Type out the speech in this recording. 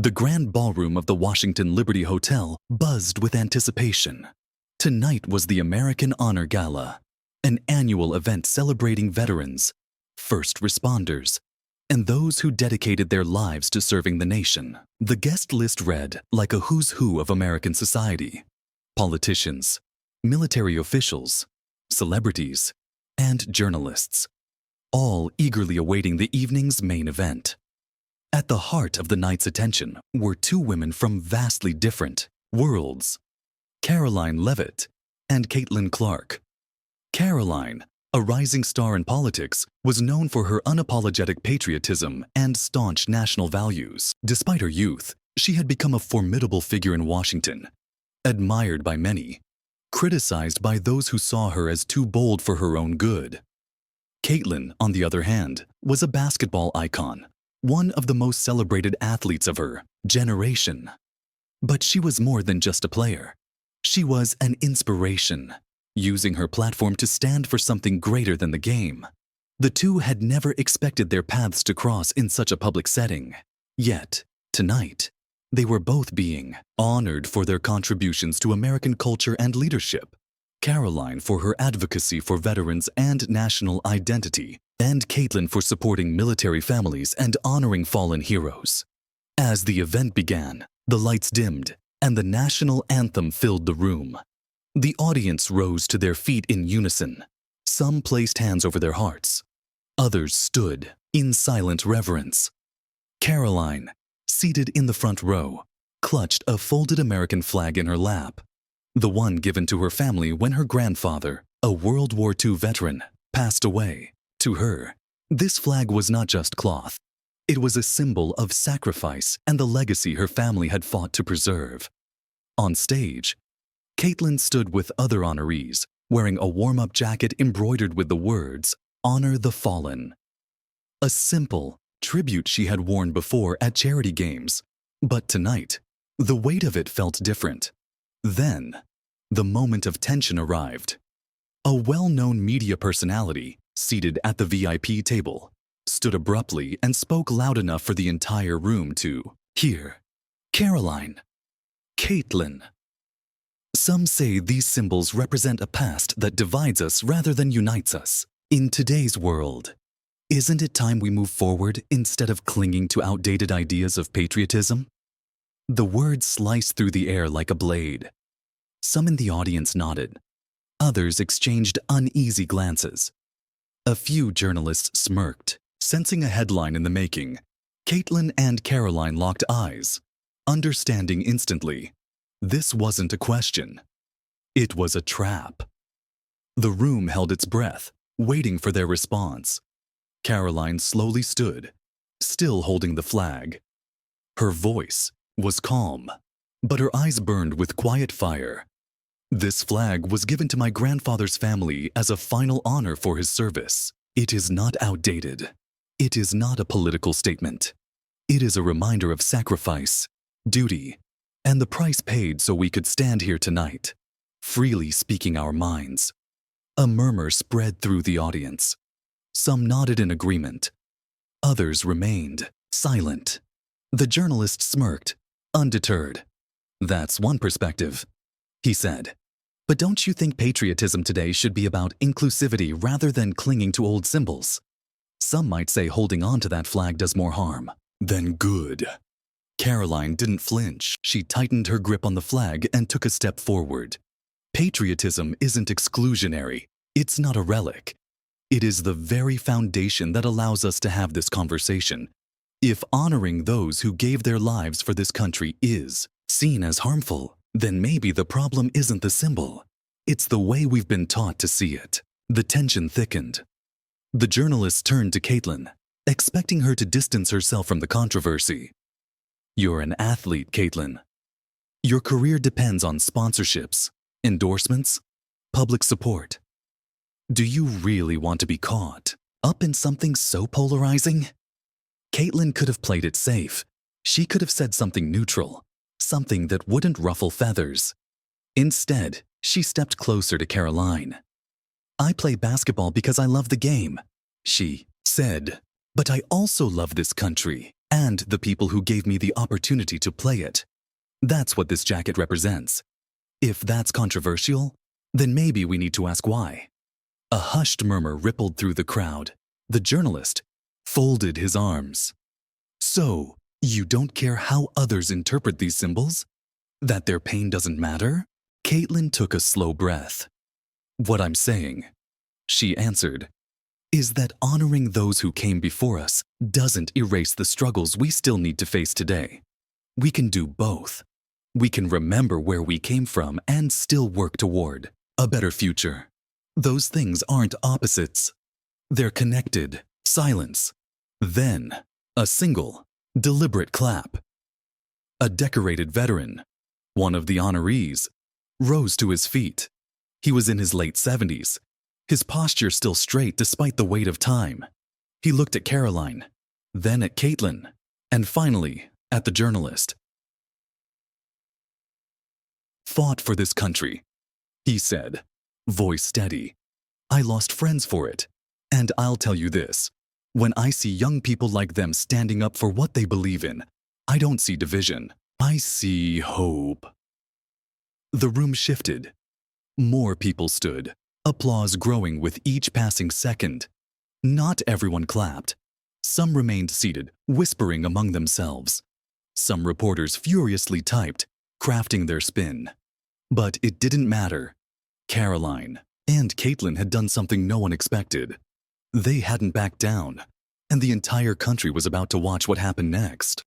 The grand ballroom of the Washington Liberty Hotel buzzed with anticipation. Tonight was the American Honor Gala, an annual event celebrating veterans, first responders, and those who dedicated their lives to serving the nation. The guest list read like a who's who of American society: politicians, military officials, celebrities, and journalists, all eagerly awaiting the evening's main event. At the heart of the night's attention were two women from vastly different worlds: Karoline Leavitt and Caitlin Clark. Karoline, a rising star in politics, was known for her unapologetic patriotism and staunch national values. Despite her youth, she had become a formidable figure in Washington, admired by many, criticized by those who saw her as too bold for her own good. Caitlin, on the other hand, was a basketball icon, one of the most celebrated athletes of her generation. But she was more than just a player. She was an inspiration, using her platform to stand for something greater than the game. The two had never expected their paths to cross in such a public setting. Yet, tonight, they were both being honored for their contributions to American culture and leadership. Karoline for her advocacy for veterans and national identity, and Caitlin for supporting military families and honoring fallen heroes. As the event began, the lights dimmed, and the national anthem filled the room. The audience rose to their feet in unison. Some placed hands over their hearts. Others stood in silent reverence. Karoline, seated in the front row, clutched a folded American flag in her lap, the one given to her family when her grandfather, a World War II veteran, passed away. To her, this flag was not just cloth. It was a symbol of sacrifice and the legacy her family had fought to preserve. On stage, Caitlin stood with other honorees, wearing a warm-up jacket embroidered with the words, "Honor the Fallen." A simple tribute she had worn before at charity games, but tonight, the weight of it felt different. Then, the moment of tension arrived. A well-known media personality, seated at the VIP table, stood abruptly and spoke loud enough for the entire room to hear. Karoline. Caitlin. Some say these symbols represent a past that divides us rather than unites us. In today's world, isn't it time we move forward instead of clinging to outdated ideas of patriotism? The words sliced through the air like a blade. Some in the audience nodded. Others exchanged uneasy glances. A few journalists smirked, sensing a headline in the making. Caitlin and Karoline locked eyes, understanding instantly. This wasn't a question. It was a trap. The room held its breath, waiting for their response. Karoline slowly stood, still holding the flag. Her voice was calm, but her eyes burned with quiet fire. This flag was given to my grandfather's family as a final honor for his service. It is not outdated. It is not a political statement. It is a reminder of sacrifice, duty, and the price paid so we could stand here tonight, freely speaking our minds. A murmur spread through the audience. Some nodded in agreement. Others remained silent. The journalist smirked, undeterred. "That's one perspective," he said. "But don't you think patriotism today should be about inclusivity rather than clinging to old symbols? Some might say holding on to that flag does more harm than good." Karoline didn't flinch. She tightened her grip on the flag and took a step forward. Patriotism isn't exclusionary. It's not a relic. It is the very foundation that allows us to have this conversation. If honoring those who gave their lives for this country is seen as harmful, then maybe the problem isn't the symbol. It's the way we've been taught to see it. The tension thickened. The journalist turned to Caitlin, expecting her to distance herself from the controversy. "You're an athlete, Caitlin. Your career depends on sponsorships, endorsements, public support. Do you really want to be caught up in something so polarizing?" Caitlin could have played it safe. She could have said something neutral, something that wouldn't ruffle feathers. Instead, she stepped closer to Karoline. "I play basketball because I love the game," she said. "But I also love this country and the people who gave me the opportunity to play it. That's what this jacket represents. If that's controversial, then maybe we need to ask why. A hushed murmur rippled through the crowd. The journalist folded his arms. So, you don't care how others interpret these symbols? That their pain doesn't matter? Caitlin took a slow breath. What I'm saying, she answered, is that honoring those who came before us doesn't erase the struggles we still need to face today. We can do both. We can remember where we came from and still work toward a better future. Those things aren't opposites. They're connected. Silence. Then, a single, deliberate clap. A decorated veteran, one of the honorees, rose to his feet. He was in his late 70s, his posture still straight despite the weight of time. He looked at Karoline, then at Caitlin, and finally at the journalist. Fought for this country, he said, voice steady. I lost friends for it. And I'll tell you this, when I see young people like them standing up for what they believe in, I don't see division. I see hope. The room shifted. More people stood, applause growing with each passing second. Not everyone clapped. Some remained seated, whispering among themselves. Some reporters furiously typed, crafting their spin. But it didn't matter. Karoline and Caitlin had done something no one expected. They hadn't backed down, and the entire country was about to watch what happened next.